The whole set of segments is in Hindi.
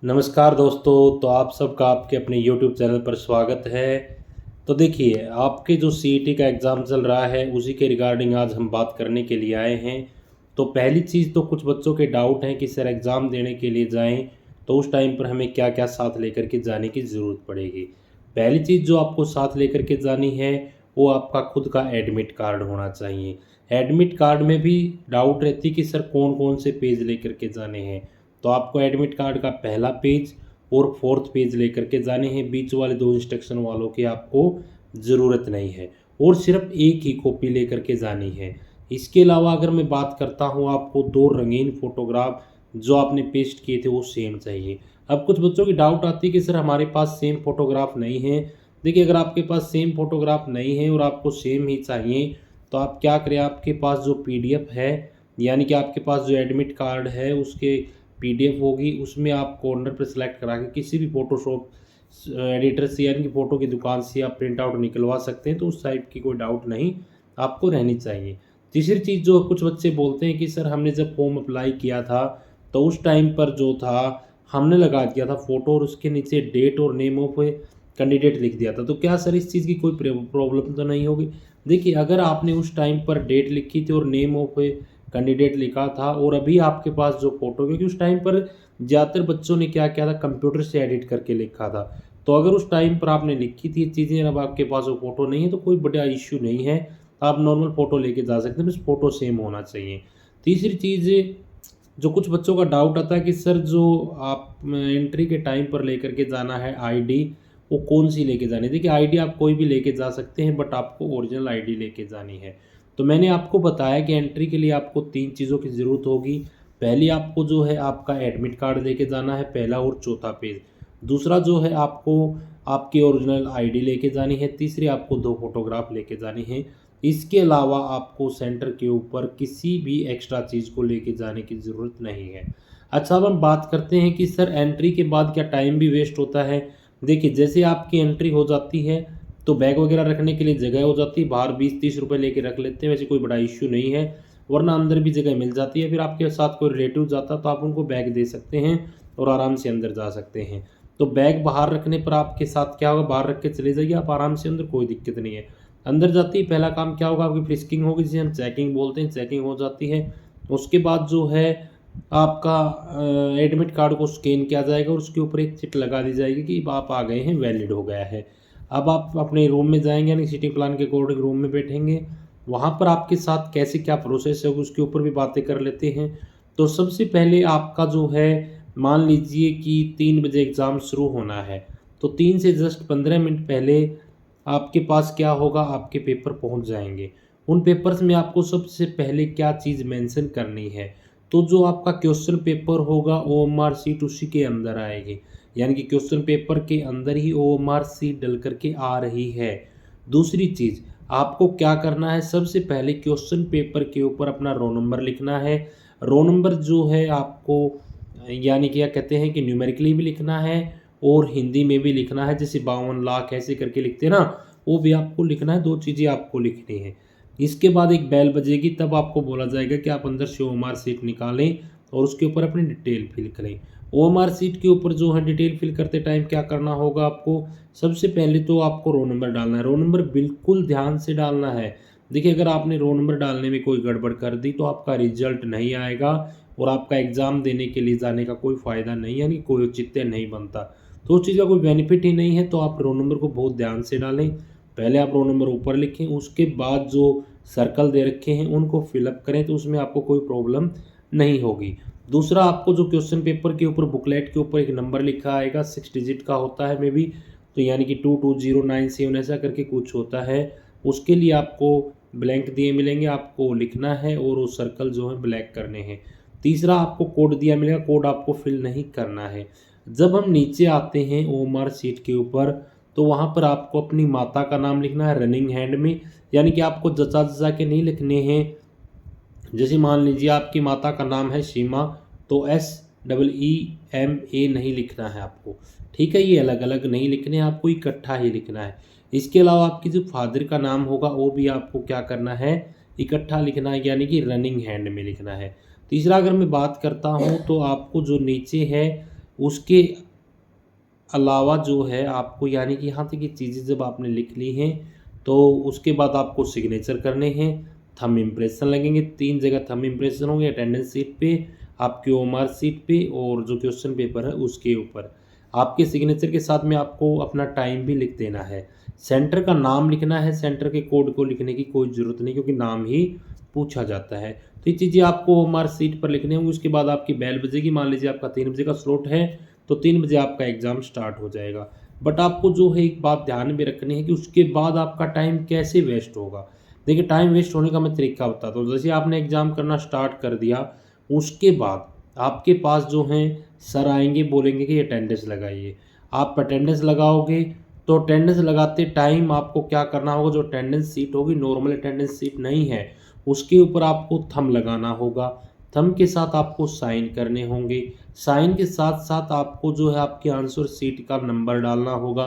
नमस्कार दोस्तों। तो आप सबका आपके अपने YouTube चैनल पर स्वागत है। तो देखिए, आपके जो सीईटी का एग्ज़ाम चल रहा है उसी के रिगार्डिंग आज हम बात करने के लिए आए हैं। तो पहली चीज़, तो कुछ बच्चों के डाउट हैं कि सर एग्ज़ाम देने के लिए जाएं तो उस टाइम पर हमें क्या क्या साथ लेकर के जाने की ज़रूरत पड़ेगी। पहली चीज़ जो आपको साथ लेकर के जानी है वो आपका खुद का एडमिट कार्ड होना चाहिए। एडमिट कार्ड में भी डाउट रहती कि सर कौन कौन से पेज लेकर के जाने हैं। तो आपको एडमिट कार्ड का पहला पेज और फोर्थ पेज लेकर के जाने हैं। बीच वाले दो इंस्ट्रक्शन वालों की आपको ज़रूरत नहीं है और सिर्फ एक ही कॉपी लेकर के जानी है। इसके अलावा अगर मैं बात करता हूँ, आपको दो रंगीन फोटोग्राफ जो आपने पेस्ट किए थे वो सेम चाहिए। अब कुछ बच्चों की डाउट आती है कि सर हमारे पास सेम फोटोग्राफ नहीं है। देखिए, अगर आपके पास सेम फोटोग्राफ नहीं है और आपको सेम ही चाहिए तो आप क्या करें, आपके पास जो पीडीएफ है, यानी कि आपके पास जो एडमिट कार्ड है उसके पीडीएफ होगी, उसमें आप कॉर्नर पर सेलेक्ट करा के किसी भी फोटोशॉप एडिटर से यानी कि फ़ोटो की दुकान से आप प्रिंट आउट निकलवा सकते हैं। तो उस टाइप की कोई डाउट नहीं आपको रहनी चाहिए। तीसरी चीज़, जो कुछ बच्चे बोलते हैं कि सर हमने जब फॉर्म अप्लाई किया था तो उस टाइम पर जो था हमने लगा दिया था फ़ोटो और उसके नीचे डेट और नेम ऑफ कैंडिडेट लिख दिया था। तो क्या सर इस चीज़ की कोई प्रॉब्लम तो नहीं होगी? देखिए, अगर आपने उस टाइम पर डेट लिखी थी और नेम ऑफ कैंडिडेट लिखा था और अभी आपके पास जो फ़ोटो, क्योंकि उस टाइम पर ज़्यादातर बच्चों ने क्या किया था, कंप्यूटर से एडिट करके लिखा था। तो अगर उस टाइम पर आपने लिखी थी ये चीज़ें, अब आपके पास वो फ़ोटो नहीं है तो कोई बड़ा इश्यू नहीं है। आप नॉर्मल फ़ोटो लेके जा सकते हैं, बस फ़ोटो सेम होना चाहिए। तीसरी चीज़, जो कुछ बच्चों का डाउट आता है कि सर जो आप एंट्री के टाइम पर लेकर के जाना है आईडी, वो कौन सी लेके जानी है? देखिए, आईडी आप कोई भी लेके जा सकते हैं बट आपको ओरिजिनल आईडी लेके जानी है। तो मैंने आपको बताया कि एंट्री के लिए आपको 3 चीज़ों की ज़रूरत होगी। पहली, आपको जो है आपका एडमिट कार्ड लेके जाना है, पहला और चौथा पेज। दूसरा जो है आपको आपकी ओरिजिनल आईडी लेके जानी है। तीसरी, आपको 2 फ़ोटोग्राफ लेके जानी है। इसके अलावा आपको सेंटर के ऊपर किसी भी एक्स्ट्रा चीज़ को लेके जाने की ज़रूरत नहीं है। अच्छा, अब हम बात करते हैं कि सर एंट्री के बाद क्या टाइम भी वेस्ट होता है? देखिए, जैसे आपकी एंट्री हो जाती है तो बैग वगैरह रखने के लिए जगह हो जाती है, बाहर 20-30 रुपए लेके रख लेते हैं, वैसे कोई बड़ा इश्यू नहीं है, वरना अंदर भी जगह मिल जाती है। फिर आपके साथ कोई रिलेटिव जाता है तो आप उनको बैग दे सकते हैं और आराम से अंदर जा सकते हैं। तो बैग बाहर रखने पर आपके साथ क्या होगा, बाहर रख के चले जाइए आप आराम से अंदर, कोई दिक्कत नहीं है। अंदर जाते ही पहला काम क्या होगा, आपकी फ्रिस्किंग होगी, जिसे हम चेकिंग बोलते हैं, चेकिंग हो जाती है। उसके बाद जो है आपका एडमिट कार्ड को स्कैन किया जाएगा और उसके ऊपर एक चिट लगा दी जाएगी कि आप आ गए हैं, वैलिड हो गया है। अब आप अपने रूम में जाएँगे, यानी सीटिंग प्लान के अकॉर्डिंग रूम में बैठेंगे। वहाँ पर आपके साथ कैसे क्या प्रोसेस है उसके ऊपर भी बातें कर लेते हैं। तो सबसे पहले आपका जो है, मान लीजिए कि 3 बजे एग्ज़ाम शुरू होना है, तो 3 से जस्ट 15 मिनट पहले आपके पास क्या होगा, आपके पेपर पहुँच जाएँगे। उन पेपर्स में आपको सबसे पहले क्या चीज़ मेंशन करनी है, तो जो आपका क्वेश्चन पेपर होगा ओएमआर शीट उसी के अंदर आएगी। यानी कि क्वेश्चन पेपर के अंदर ही ओएमआर शीट डल करके आ रही है। दूसरी चीज़, आपको क्या करना है, सबसे पहले क्वेश्चन पेपर के ऊपर अपना रोल नंबर लिखना है। रोल नंबर जो है आपको यानी कि क्या कहते हैं कि न्यूमेरिकली भी लिखना है और हिंदी में भी लिखना है, जैसे 52 लाख ऐसे करके लिखते हैं ना, वो भी आपको लिखना है। 2 चीज़ें आपको लिखनी है। इसके बाद एक बेल बजेगी, तब आपको बोला जाएगा कि आप अंदर से ओएमआर शीट निकालें और उसके ऊपर अपनी डिटेल फिल करें। ओएमआर शीट के ऊपर जो है डिटेल फिल करते टाइम क्या करना होगा आपको, सबसे पहले तो आपको रोल नंबर डालना है। रोल नंबर बिल्कुल ध्यान से डालना है। देखिए, अगर आपने रोल नंबर डालने में कोई गड़बड़ कर दी तो आपका रिजल्ट नहीं आएगा और आपका एग्ज़ाम देने के लिए जाने का कोई फ़ायदा नहीं है, यानी कोई औचित्य नहीं बनता। तो उस चीज़ का कोई बेनिफिट ही नहीं है। तो आप रोल नंबर को बहुत ध्यान से डालें। पहले आप रोल नंबर ऊपर लिखें, उसके बाद जो सर्कल दे रखे हैं उनको फिलअप करें, तो उसमें आपको कोई प्रॉब्लम नहीं होगी। दूसरा, आपको जो क्वेश्चन पेपर के ऊपर बुकलेट के ऊपर एक नंबर लिखा आएगा, 6 डिजिट का होता है मे बी, तो यानी कि 22097 ऐसा करके कुछ होता है। उसके लिए आपको ब्लैंक दिए मिलेंगे, आपको लिखना है और वो सर्कल जो है ब्लैक करने हैं। तीसरा, आपको कोड दिया मिलेगा, कोड आपको फिल नहीं करना है। जब हम नीचे आते हैं ओएमआर शीट के ऊपर, तो वहाँ पर आपको अपनी माता का नाम लिखना है रनिंग हैंड में, यानी कि आपको जचा जचा के नहीं लिखने हैं। जैसे मान लीजिए आपकी माता का नाम है सीमा, तो SEEMA नहीं लिखना है आपको, ठीक है? ये अलग अलग नहीं लिखने हैं, आपको इकट्ठा ही लिखना है। इसके अलावा आपकी जो फादर का नाम होगा वो भी आपको क्या करना है, इकट्ठा लिखना है, यानी कि रनिंग हैंड में लिखना है। तीसरा, अगर मैं बात करता हूँ तो आपको जो नीचे है उसके अलावा जो है आपको यानी कि यहाँ तक ये चीज़ें जब आपने लिख ली हैं तो उसके बाद आपको सिग्नेचर करने हैं, थंब इम्प्रेशन लगेंगे, 3 जगह थंब इम्प्रेशन होंगे, अटेंडेंस शीट पे, आपकी ओएमआर शीट पे और जो क्वेश्चन पेपर है उसके ऊपर। आपके सिग्नेचर के साथ में आपको अपना टाइम भी लिख देना है। सेंटर का नाम लिखना है, सेंटर के कोड को लिखने की कोई ज़रूरत नहीं क्योंकि नाम ही पूछा जाता है। तो ये चीज़ें आपको ओएमआर शीट पर लिखनी होंगी। उसके बाद आपकी बेल बजेगी, मान लीजिए आपका 3 बजे का स्लॉट है तो 3 बजे आपका एग्ज़ाम स्टार्ट हो जाएगा। बट आपको जो है एक बात ध्यान में रखनी है कि उसके बाद आपका टाइम कैसे वेस्ट होगा। देखिए टाइम वेस्ट होने का मैं तरीका बताता हूँ। जैसे आपने एग्ज़ाम करना स्टार्ट कर दिया, उसके बाद आपके पास जो हैं सर आएँगे, बोलेंगे कि अटेंडेंस लगाइए। आप अटेंडेंस लगाओगे तो अटेंडेंस लगाते टाइम आपको क्या करना होगा, जो अटेंडेंस शीट होगी नॉर्मल अटेंडेंस शीट नहीं है, उसके ऊपर आपको थंब लगाना होगा। थंब के साथ आपको साइन करने होंगे। साइन के साथ-साथ आपको जो है आपके आंसर शीट का नंबर डालना होगा।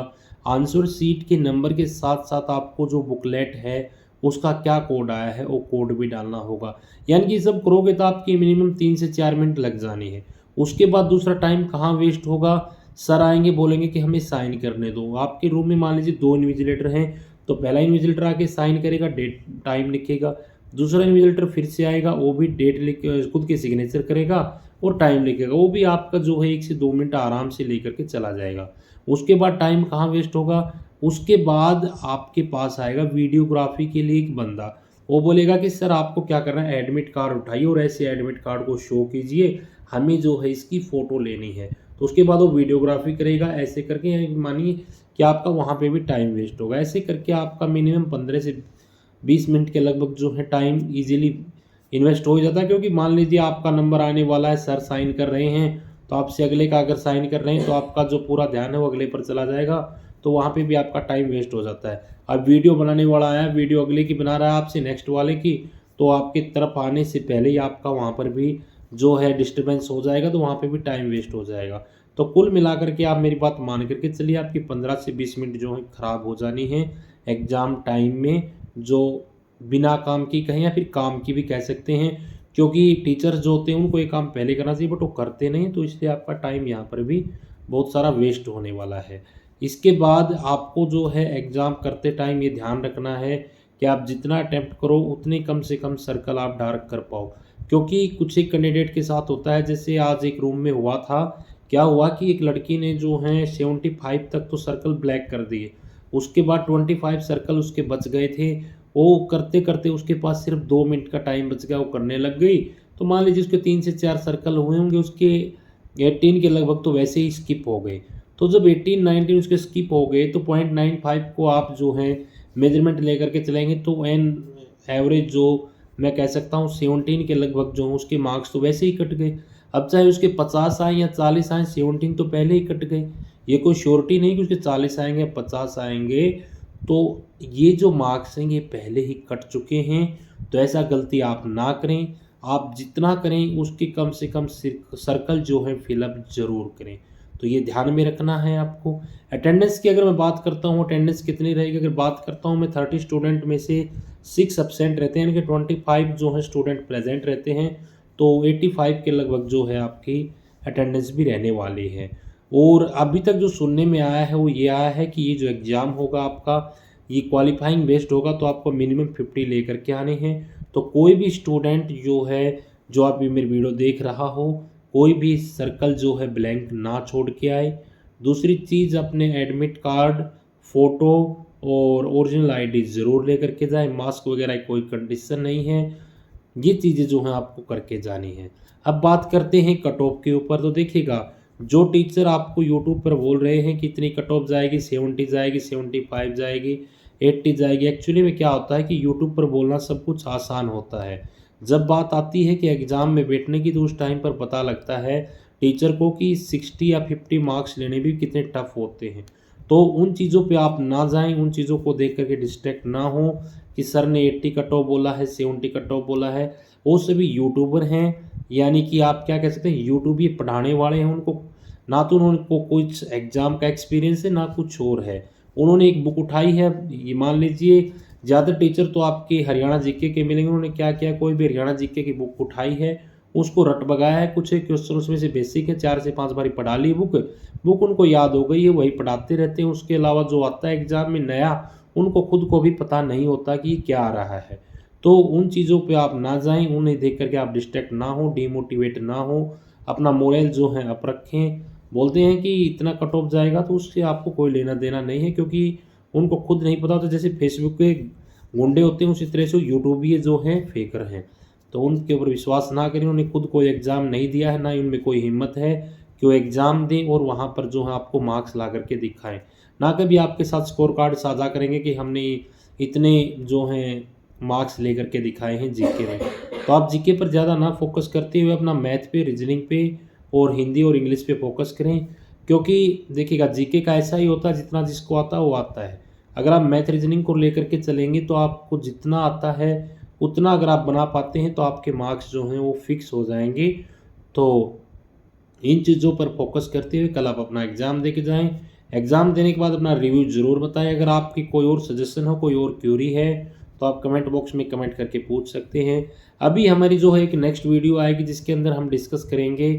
आंसर शीट के नंबर के साथ-साथ आपको जो बुकलेट है, उसका क्या कोड आया है, वो कोड भी डालना होगा। यानी कि ये सब करोगे तो आपकी मिनिमम 3 से 4 मिनट लग जानी है। उसके बाद दूसरा टाइम कहाँ वेस्ट होगा, सर आएँगे बोलेंगे कि हमें साइन करने दो। आपके रूम में मान लीजिए 2 इन्विजिलेटर हैं, तो पहला इन्विजिलेटर आके साइन करेगा, डेट टाइम लिखेगा। दूसरा इन्विजिलेटर फिर से आएगा, वो भी डेट लिख खुद के सिग्नेचर करेगा और टाइम लिखेगा। वो भी आपका जो है 1 से 2 मिनट आराम से लेकर के चला जाएगा। उसके बाद टाइम कहाँ वेस्ट होगा, उसके बाद आपके पास आएगा वीडियोग्राफी के लिए एक बंदा। वो बोलेगा कि सर आपको क्या करना है, एडमिट कार्ड उठाइए और ऐसे एडमिट कार्ड को शो कीजिए, हमें जो है इसकी फ़ोटो लेनी है। तो उसके बाद वो वीडियोग्राफी करेगा, ऐसे करके यानी कि मानिए कि आपका वहाँ पे भी टाइम वेस्ट होगा। ऐसे करके आपका मिनिमम 15 से 20 मिनट के लगभग जो है टाइम ईज़िली इन्वेस्ट हो जाता है। क्योंकि मान लीजिए आपका नंबर आने वाला है, सर साइन कर रहे हैं, तो आपसे अगले का अगर साइन कर रहे हैं तो आपका जो पूरा ध्यान है वो अगले पर चला जाएगा, तो वहाँ पे भी आपका टाइम वेस्ट हो जाता है। अब वीडियो बनाने वाला आया, वीडियो अगले की बना रहा है आपसे नेक्स्ट वाले की, तो आपकी तरफ आने से पहले ही आपका वहाँ पर भी जो है डिस्टर्बेंस हो जाएगा, तो वहाँ पे भी टाइम वेस्ट हो जाएगा। तो कुल मिलाकर के आप मेरी बात मान करके चलिए, आपकी 15 से 20 मिनट जो है ख़राब हो जानी है एग्ज़ाम टाइम में, जो बिना काम की कहें या फिर काम की भी कह सकते हैं। क्योंकि टीचर्स जो होते हैं उनको ये काम पहले करना चाहिए बट वो करते नहीं, तो इसलिए आपका टाइम यहाँ पर भी बहुत सारा वेस्ट होने वाला है। इसके बाद आपको जो है एग्ज़ाम करते टाइम ये ध्यान रखना है कि आप जितना अटेम्प्ट करो उतने कम से कम सर्कल आप डार्क कर पाओ। क्योंकि कुछ एक कैंडिडेट के साथ होता है, जैसे आज एक रूम में हुआ था, क्या हुआ कि एक लड़की ने जो है 75 तक तो सर्कल ब्लैक कर दिए, उसके बाद 25 सर्कल उसके बच गए थे। वो करते-करते उसके पास सिर्फ 2 मिनट का टाइम बच गया, वो करने लग गई। तो मान लीजिए उसके 3 से 4 सर्कल हुए होंगे, उसके 18 के लगभग तो वैसे ही स्किप हो गए। तो जब 18-19 उसके स्किप हो गए तो 0.95 को आप जो है मेजरमेंट लेकर के चलेंगे तो एन एवरेज जो मैं कह सकता हूँ 17 के लगभग जो उसके मार्क्स तो वैसे ही कट गए। अब चाहे उसके 50 आए या 40 आए, 17 तो पहले ही कट गए। ये कोई श्योरिटी नहीं कि उसके 40 आएँगे, 50 आएँगे। तो ये जो मार्क्स हैं ये पहले ही कट चुके हैं, तो ऐसा गलती आप ना करें। आप जितना करें उसके कम से कम सर्कल जो है फिलअप ज़रूर करें। तो ये ध्यान में रखना है आपको। अटेंडेंस की अगर मैं बात करता हूँ, अटेंडेंस कितनी रहेगी, अगर बात करता हूँ मैं 30 स्टूडेंट में से 6 एब्सेंट रहते हैं, यानी कि 25 जो है स्टूडेंट प्रेजेंट रहते हैं, तो 85 के लगभग जो है आपकी अटेंडेंस भी रहने वाली है। और अभी तक जो सुनने में आया है वो ये आया है कि ये जो एग्ज़ाम होगा आपका, ये क्वालिफाइंग बेस्ड होगा, तो आपको मिनिमम 50 लेकर के आने हैं। तो कोई भी स्टूडेंट जो है, जो आप ये मेरी वीडियो देख रहा हो, कोई भी सर्कल जो है ब्लैंक ना छोड़ के आए। दूसरी चीज़, अपने एडमिट कार्ड, फ़ोटो और ओरिजिनल आईडी ज़रूर लेकर के जाएँ। मास्क वगैरह की कोई कंडीशन नहीं है। ये चीज़ें जो हैं आपको करके जानी है। अब बात करते हैं कट ऑफ के ऊपर। तो देखिएगा, जो टीचर आपको यूट्यूब पर बोल रहे हैं कि इतनी कट ऑफ जाएगी, 70 जाएगी, 75 जाएगी, 80 जाएगी, एक्चुअली में क्या होता है कि यूट्यूब पर बोलना सब कुछ आसान होता है। जब बात आती है कि एग्ज़ाम में बैठने की, तो उस टाइम पर पता लगता है टीचर को कि 60 या 50 मार्क्स लेने भी कितने टफ होते हैं। तो उन चीज़ों पे आप ना जाएँ, उन चीज़ों को देख कर के डिस्ट्रैक्ट ना हों कि सर ने 80 कट ऑफ बोला है, 70 कट ऑफ बोला है। वो सभी यूट्यूबर हैं, यानी कि आप क्या कह सकते हैं, यूट्यूब ये पढ़ाने वाले हैं। उनको ना तो उनको कुछ एग्ज़ाम का एक्सपीरियंस है, ना कुछ और है। उन्होंने एक बुक उठाई है, ये मान लीजिए ज़्यादातर टीचर तो आपके हरियाणा जीके के मिलेंगे। उन्होंने क्या किया, कोई भी हरियाणा जीके की बुक उठाई है उसको रट बगाया है। कुछ क्वेश्चन उसमें से बेसिक है, 4 से 5 बारी पढ़ा ली बुक उनको याद हो गई है, वही पढ़ाते रहते हैं। उसके अलावा जो आता है एग्जाम में नया, उनको खुद को भी पता नहीं होता कि क्या आ रहा है। तो उन चीज़ों पे आप ना जाएं, उन्हें देख करके आप डिस्ट्रैक्ट ना हो, डिमोटिवेट ना हो, अपना मोरल जो है अप रखें। बोलते हैं कि इतना कट ऑफ जाएगा तो उससे आपको कोई लेना देना नहीं है, क्योंकि उनको खुद नहीं पता होता। जैसे फेसबुक के गुंडे होते हैं, उसी तरह से यूट्यूबिये जो हैं फेकर हैं। तो उनके ऊपर विश्वास ना करें, उन्हें खुद कोई एग्ज़ाम नहीं दिया है, ना ही उनमें कोई हिम्मत है कि वो एग्ज़ाम दें और वहाँ पर जो है आपको मार्क्स ला करके दिखाएं। ना कभी आपके साथ स्कोर कार्ड साझा करेंगे कि हमने इतने जो हैं मार्क्स लेकर के दिखाए हैं जीके में। तो आप जीके पर ज़्यादा ना फोकस करते हुए अपना मैथ पे, रीजनिंग पे और हिंदी और इंग्लिश पे फोकस करें, क्योंकि देखिएगा जीके का ऐसा ही होता है, जितना जिसको आता है वो आता है। अगर आप मैथ रीजनिंग को लेकर के चलेंगे तो आपको जितना आता है उतना अगर आप बना पाते हैं तो आपके मार्क्स जो हैं वो फिक्स हो जाएंगे। तो इन चीज़ों पर फोकस करते हुए कल आप अपना एग्ज़ाम दे के जाएँ। एग्ज़ाम देने के बाद अपना रिव्यू ज़रूर बताएँ। अगर आपकी कोई और सजेशन हो, कोई और क्यूरी है, तो आप कमेंट बॉक्स में कमेंट करके पूछ सकते हैं। अभी हमारी जो है एक नेक्स्ट वीडियो आएगी, जिसके अंदर हम डिस्कस करेंगे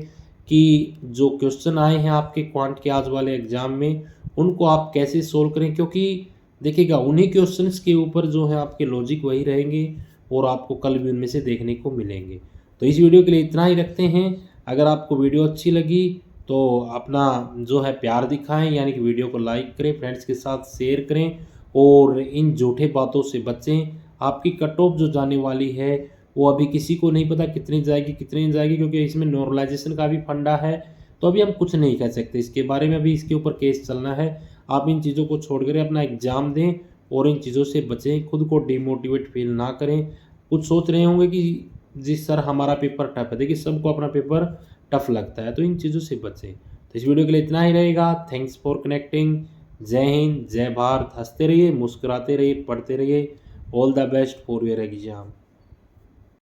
कि जो क्वेश्चन आए हैं आपके क्वांट के आज वाले एग्ज़ाम में, उनको आप कैसे सोल्व करें, क्योंकि देखिएगा उन्हीं क्वेश्चंस के ऊपर जो है आपके लॉजिक वही रहेंगे और आपको कल भी उनमें से देखने को मिलेंगे। तो इस वीडियो के लिए इतना ही रखते हैं। अगर आपको वीडियो अच्छी लगी तो अपना जो है प्यार दिखाएं, यानी कि वीडियो को लाइक करें, फ्रेंड्स के साथ शेयर करें और इन झूठे बातों से बचें। आपकी कट ऑफ जो जाने वाली है वो अभी किसी को नहीं पता कितनी जाएगी कितनी नहीं जाएगी, क्योंकि इसमें नॉर्मलाइजेशन का भी फंडा है। तो अभी हम कुछ नहीं कह सकते इसके बारे में, अभी इसके ऊपर केस चलना है। आप इन चीज़ों को छोड़ कर अपना एग्ज़ाम दें और इन चीज़ों से बचें, खुद को डिमोटिवेट फील ना करें। कुछ सोच रहे होंगे कि जी सर हमारा पेपर टफ है, देखिए सबको अपना पेपर टफ लगता है, तो इन चीज़ों से बचें। तो इस वीडियो के लिए इतना ही रहेगा। Thanks for connecting. जय हिंद, जय भारत। हंसते रहिए, मुस्कुराते रहिए, पढ़ते रहिए। All the best for your exam.